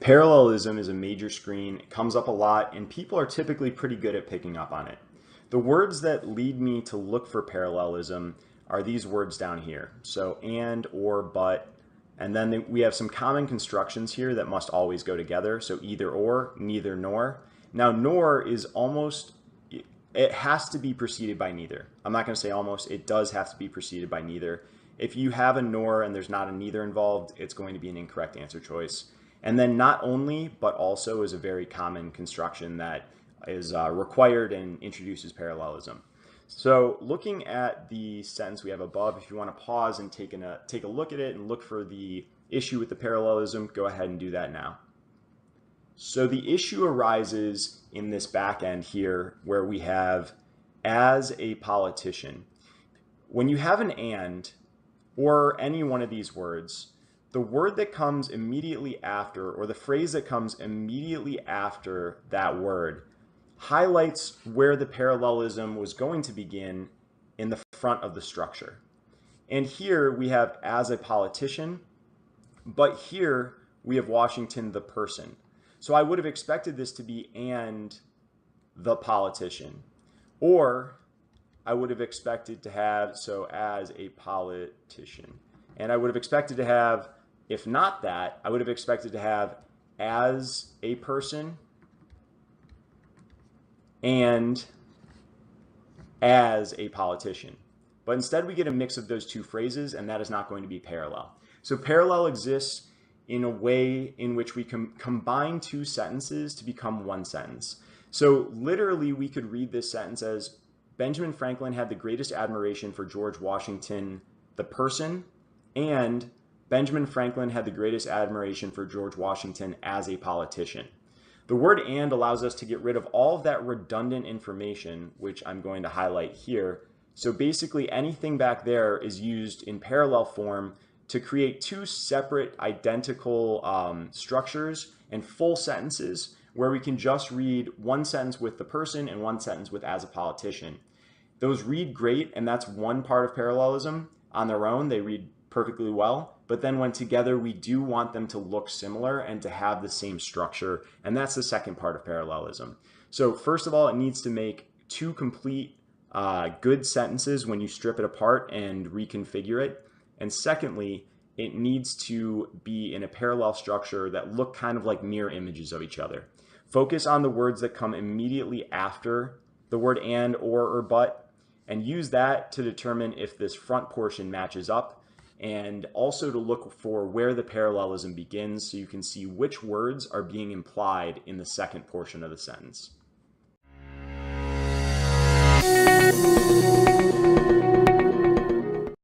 Parallelism is a major screen. It comes up a lot, and people are typically pretty good at picking up on it. The words that lead me to look for parallelism are these words down here. So and, or, but, and then we have some common constructions here that must always go together. So either or, neither nor. Now nor is almost, it has to be preceded by neither. I'm not going to say almost, it does have to be preceded by neither. If you have a nor and there's not a neither involved, it's going to be an incorrect answer choice. And then not only, but also is a very common construction that is required and introduces parallelism. So looking at the sentence we have above, if you want to pause and take a look at it and look for the issue with the parallelism, go ahead and do that now. So the issue arises in this back end here where we have as a politician. When you have an and or any one of these words, the word that comes immediately after, or the phrase that comes immediately after that word, highlights where the parallelism was going to begin in the front of the structure. And here we have as a politician, but here we have Washington the person. So I would have expected this to be and the politician. Or I would have expected to have, so as a politician. And I would have expected to have, if not that, I would have expected to have as a person and as a politician. But instead we get a mix of those two phrases, and that is not going to be parallel. So parallel exists in a way in which we can combine two sentences to become one sentence. So literally we could read this sentence as Benjamin Franklin had the greatest admiration for George Washington, the person, and Benjamin Franklin had the greatest admiration for George Washington as a politician. The word and allows us to get rid of all of that redundant information, which I'm going to highlight here. So basically anything back there is used in parallel form to create two separate identical structures and full sentences where we can just read one sentence with the person and one sentence with as a politician. Those read great, and that's one part of parallelism. On their own, they read perfectly well, but then when together, we do want them to look similar and to have the same structure, and that's the second part of parallelism. So first of all, it needs to make two complete good sentences when you strip it apart and reconfigure it. And secondly, it needs to be in a parallel structure that look kind of like mirror images of each other. Focus on the words that come immediately after the word and, or but, and use that to determine if this front portion matches up, and also to look for where the parallelism begins so you can see which words are being implied in the second portion of the sentence.